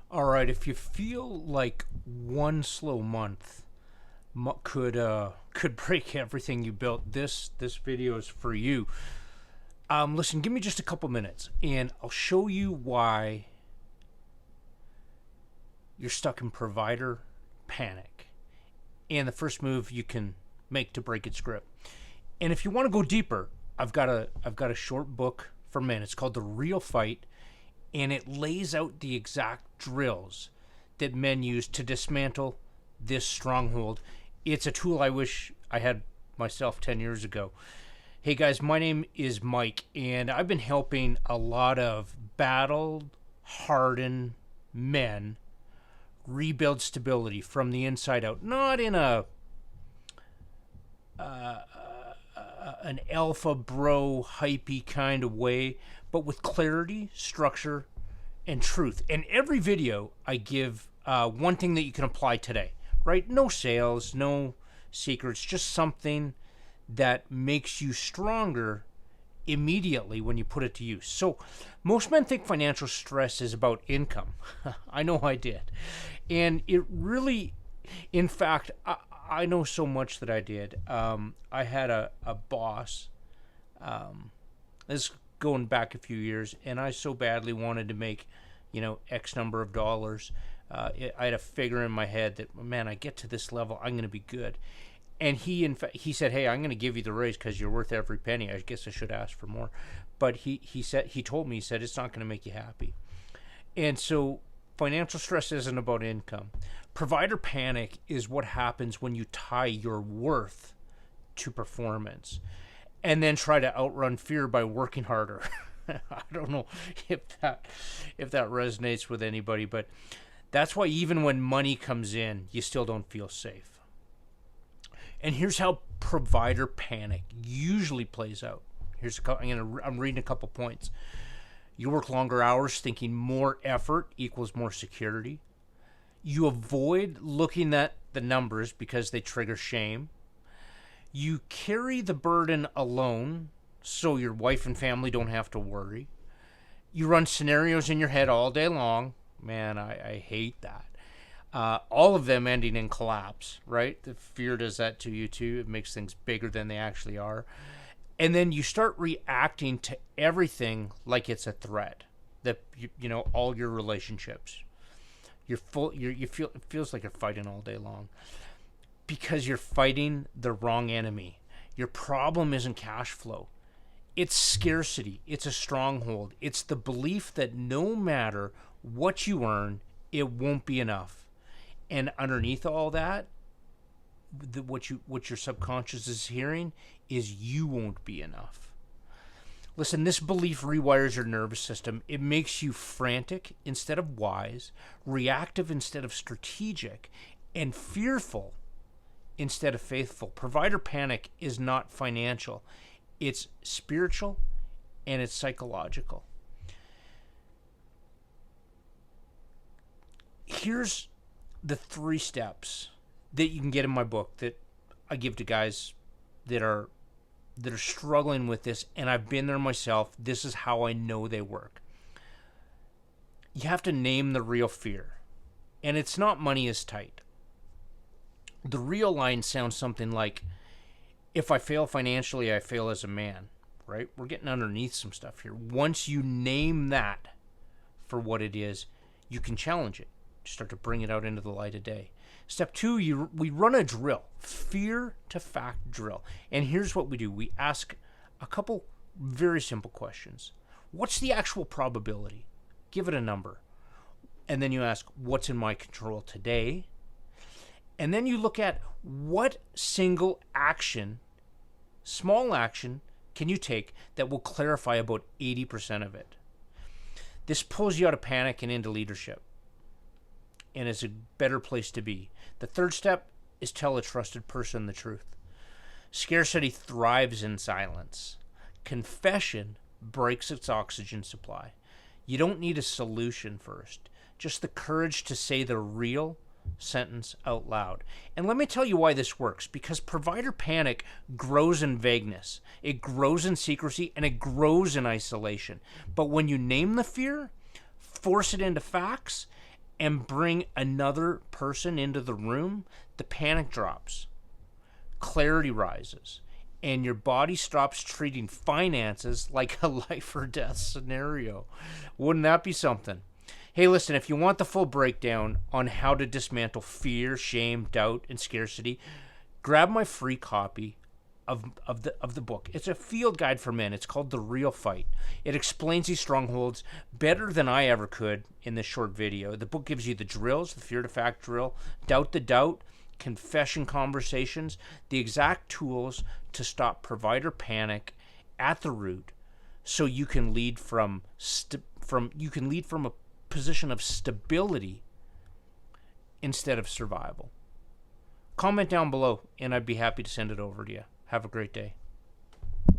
All right, if you feel like one slow month could break everything you built, this video is for you. Listen, give me just a couple minutes, and I'll show you why you're stuck in provider panic, and the first move you can make to break its grip. And if you want to go deeper, I've got a short book for men. It's called The Real Fight, and it lays out the exact drills that men use to dismantle this stronghold. It's a tool I wish I had myself 10 years ago. Hey guys, my name is Mike, and I've been helping a lot of battle hardened men rebuild stability from the inside out. Not in an alpha bro hypey kind of way, but with clarity, structure, and truth. And every video I give one thing that you can apply today, right? No sales, no secrets, just something that makes you stronger immediately when you put it to use. So most men think financial stress is about income. I know I did. And it really, in fact, I know so much that I did. I had a boss, this going back a few years, and I so badly wanted to make, X number of dollars. I had a figure in my head that, man, I get to this level, I'm going to be good. And in fact, he said, "Hey, I'm going to give you the raise because you're worth every penny." I guess I should ask for more, but he told me, he said, it's not going to make you happy. And so financial stress isn't about income. Provider panic is what happens when you tie your worth to performance and then try to outrun fear by working harder. I don't know if that resonates with anybody, but that's why even when money comes in, you still don't feel safe. And here's how provider panic usually plays out. I'm reading a couple points. You work longer hours thinking more effort equals more security. You avoid looking at the numbers because they trigger shame. You carry the burden alone so your wife and family don't have to worry. You run scenarios in your head all day long. Man, I hate that. All of them ending in collapse, right? The fear does that to you too. It makes things bigger than they actually are. And then you start reacting to everything like it's a threat. That all your relationships, you feel, it feels like you're fighting all day long because you're fighting the wrong enemy. Your problem isn't cash flow. It's scarcity. It's a stronghold. It's the belief that no matter what you earn, it won't be enough. And underneath all that, what your subconscious is hearing is you won't be enough. Listen, this belief rewires your nervous system. It makes you frantic instead of wise, reactive instead of strategic, and fearful instead of faithful. Provider panic is not financial. It's spiritual and it's psychological. Here's the 3 steps that you can get in my book that I give to guys that are struggling with this, and I've been there myself. This is how I know they work. You have to name the real fear, and it's not money is tight. The real line sounds something like, if I fail financially, I fail as a man, right? We're getting underneath some stuff here. Once you name that for what it is, you can challenge it. Start to bring it out into the light of day. Step 2, we run a drill, fear to fact drill. And here's what we do. We ask a couple very simple questions. What's the actual probability? Give it a number. And then you ask, what's in my control today? And then you look at what single action, small action, can you take that will clarify about 80% of it. This pulls you out of panic and into leadership. And it's a better place to be. The 3rd step is tell a trusted person the truth. Scarcity thrives in silence. Confession breaks its oxygen supply. You don't need a solution first, just the courage to say the real sentence out loud. And let me tell you why this works, because provider panic grows in vagueness, it grows in secrecy, and it grows in isolation. But when you name the fear, force it into facts, and bring another person into the room, the panic drops, clarity rises, and your body stops treating finances like a life or death scenario. Wouldn't that be something? Hey, listen, if you want the full breakdown on how to dismantle fear, shame, doubt, and scarcity, grab my free copy of the book. It's a field guide for men. It's called The Real Fight. It explains these strongholds better than I ever could in this short video. The book gives you the drills, the fear to fact drill, doubt the doubt, confession conversations, the exact tools to stop provider panic at the root, so you can lead from a position of stability instead of survival. Comment down below and I'd be happy to send it over to you. Have a great day.